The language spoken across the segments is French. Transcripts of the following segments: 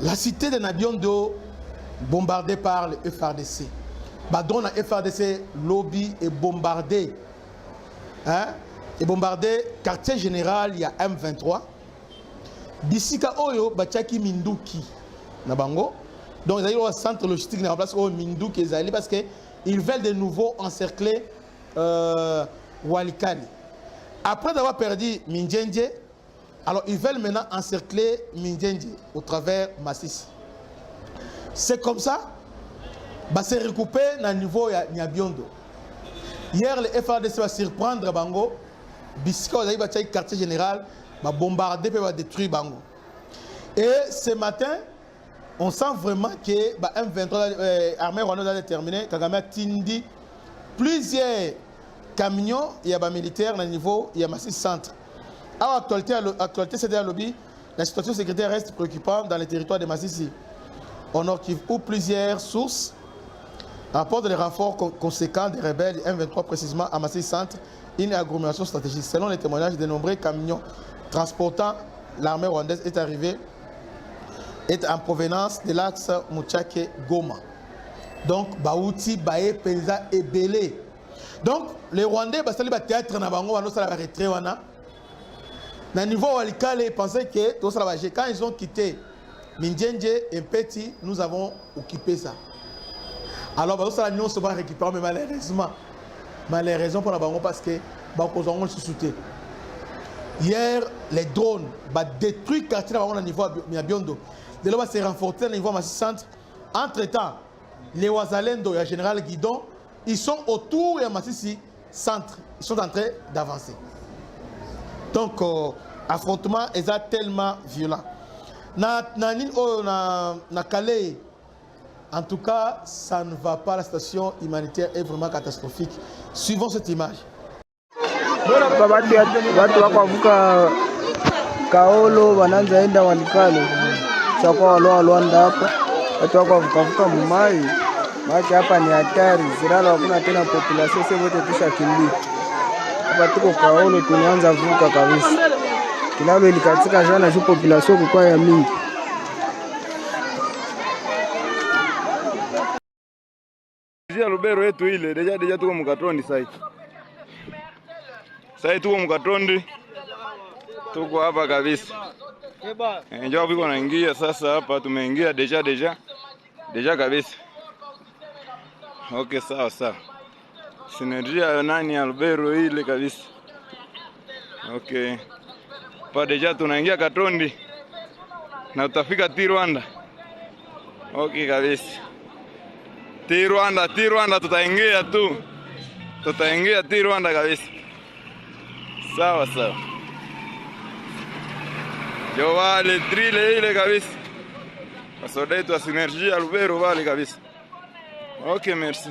La cité de Nabiondo bombardée par le FRDC. Dans la FRDC, lobby est bombardé. Hein? Et bombardé, quartier général, il y a M23. Bisika Oyo, Bachaki Minduki. Nabango. Donc, ils ont un centre logistique en place, Minduki et parce qu'ils veulent de nouveau encercler Walikali. Après avoir perdu Mindjenje, alors ils veulent maintenant encercler Mindjenje au travers Massissi. C'est comme ça, c'est recoupé dans le niveau de Nyabiondo. Hier, le FRDC va surprendre Bango. Bisika Ozaï va quartier général, va bombarder et va détruire Bango. Et ce matin, on sent vraiment que M23, l'armée rwandaise a déterminé, Kagame a tindi plusieurs camions, il y a des militaires dans le niveau, il y a Massi Centre. À l'actualité, c'est à lobby, la situation sécuritaire reste préoccupante dans les territoires de Massissi. On a où plusieurs sources rapportent des renforts conséquents des rebelles du M23 précisément à Massi Centre, une agglomération stratégique. Selon les témoignages, de nombreux camions transportant l'armée rwandaise est en provenance de l'axe Mouchake-Goma. Donc, Baouti, Baé, Penza et Belé. Donc, les Rwandais, théâtre na bango, na niveau Walikale, ils pensaient que tout ça, quand ils ont quitté Mindjenje et Petit, nous avons occupé ça. Alors, nous se va récupérer, mais malheureusement pour la bango, parce que nous avons soutenu. Hier, les drones ont détruit le quartier au niveau de Biondo. De là, on s'est renforcé au niveau de Massi Centre. Entre-temps, les Ouazalendo et le général Guidon, ils sont autour de Massi Centre. Ils sont en train d'avancer. Donc, l'affrontement est tellement violent. Na Calais, en tout cas, ça ne va pas. La situation humanitaire est vraiment catastrophique. Suivons cette image. Watu wakavuka Kaolo wanaanza enda Walikale chakwa walwanda hapa, watu wakavuka Mumai maji hapa ni hatari zirala, hakuna tena population, sasa wote tushakimbia hapa, tuko Kaolo tunaanza vuka kabisa, kilalo ilikatika jana juu population kukua ya mingi. Njia Lubero yetu ile deja tuko Mkatondi sasa. Sasa tuko Mkatondi, tuko hapa kabisa. Njoo biko naingia sasa hapa, tumeingia deja kabisa. Okay, sawa. Sinergia nani ya Lubero ile kabisa. Okay. Pa deja tunaingia Katondi na utafika Rwanda. Okay kabisa. Rwanda tutaingia tu. Tutaingia Rwanda kabisa. Sawa. Jo wale drille ile kabisa. Wasoda yetu wa Synergie Lubero wale kabisa. Ok, merci.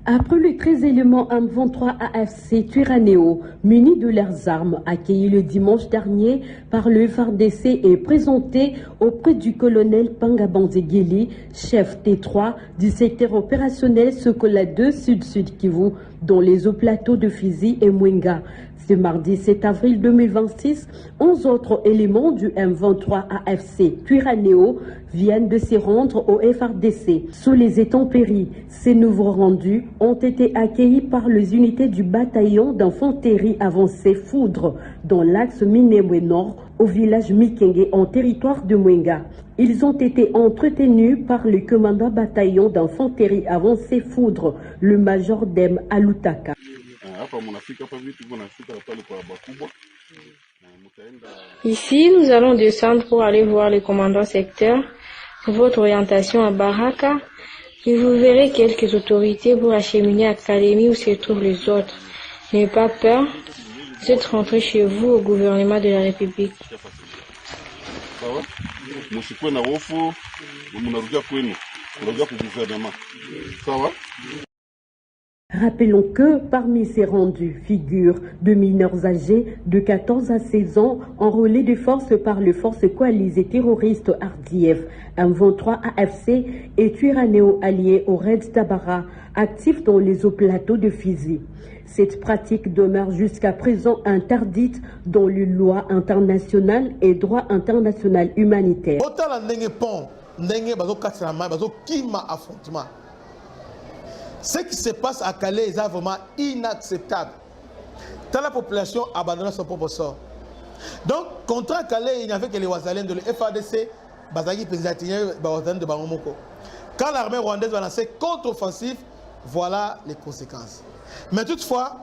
Après le 13 éléments M23 AFC Twiranéo, munis de leurs armes, accueillis le dimanche dernier par le FARDC et présentés auprès du colonel Pangabandegeli, chef T3 du secteur opérationnel Sokola 2 Sud-Sud Kivu, dans les hauts plateaux de Fizi et Mwenga. Ce mardi 7 avril 2026, 11 autres éléments du M23 AFC Twiranéo viennent de se rendre au FRDC. Sous les intempéries, ces nouveaux rendus ont été accueillis par les unités du bataillon d'infanterie avancée Foudre dans l'axe Minembwe Nord au village Mikenge en territoire de Mwenga. Ils ont été entretenus par le commandant bataillon d'infanterie avancée Foudre, le major Dem Alutaka. Ici, nous allons descendre pour aller voir le commandant secteur. Votre orientation à Baraka, et vous verrez quelques autorités pour acheminer à Kalemi où se trouvent les autres. N'ayez pas peur, vous êtes rentrés chez vous au gouvernement de la République. Rappelons que parmi ces rendus figurent de mineurs âgés de 14 à 16 ans enrôlés de force par les forces coalisées terroristes RDF, M23 AFC et Twirwaneho alliés au Red Tabara, actifs dans les hauts plateaux de Fizi. Cette pratique demeure jusqu'à présent interdite dans les lois internationales et droit international humanitaire. Ce qui se passe à Calais est vraiment inacceptable. Tant la population abandonne son propre sort. Donc, contre Calais, il n'y avait que les Ouazaliens de l'FADC, Bazagi Pézatinier, Bazalien de Bangomoko. Quand l'armée rwandaise va lancer contre-offensive, voilà les conséquences. Mais toutefois,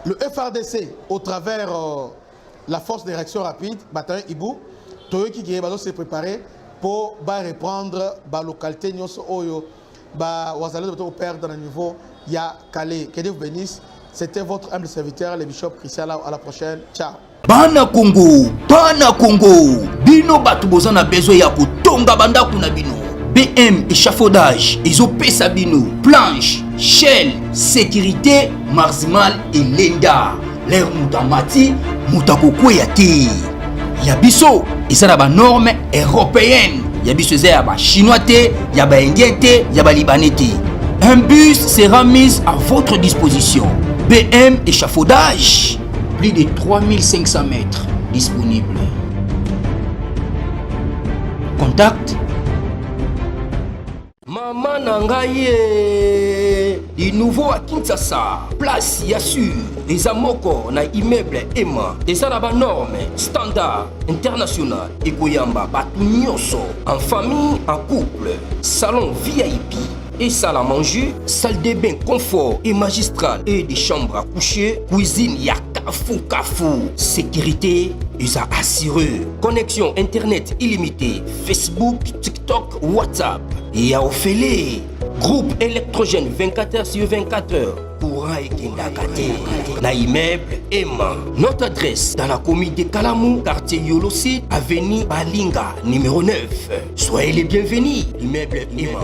le FARDC, au travers la force de réaction rapide, bataillon Ibou, Toyoki qui s'est préparé pour reprendre la localité Nyoso Oyo. Ouazaliens de père dans le niveau, il y a Calais. Que Dieu vous bénisse. C'était votre humble serviteur, le bishop Christian. À la prochaine. Ciao. Bana Congo, bino batu bozana besoin ya kutonga banda kuna bino. BM échafaudage, izopesa bino, planche, shell, sécurité, marzimal et lenda. L'air mutamati, mutakokwe ya te. Yabiso, isana ba norme européenne. Yabiso ya ba chinois te, ya ba indien te, ya ba libanais te. Un bus sera mis à votre disposition. BM échafaudage, plus de 3500 mètres disponibles. Contact Maman Nangaye, du nouveau à Kinshasa, place Yassur, des amoko na immeuble Emma, des arabes normes, standard, international, et Goyamba, Batunyoso, en famille, en couple, salon VIP. Et salle à manger, salle de bain confort et magistrale et des chambres à coucher, cuisine kafou. Sécurité, ils ont assuré. Connexion internet illimitée, Facebook, TikTok, WhatsApp. Et à Ophélie, groupe électrogène 24h/24h. Courant et Kindakate. Na immeuble Emma. Notre adresse dans la commune de Kalamou, quartier Yolosi, avenue Balinga, numéro 9. Soyez les bienvenus. Immeuble Emma.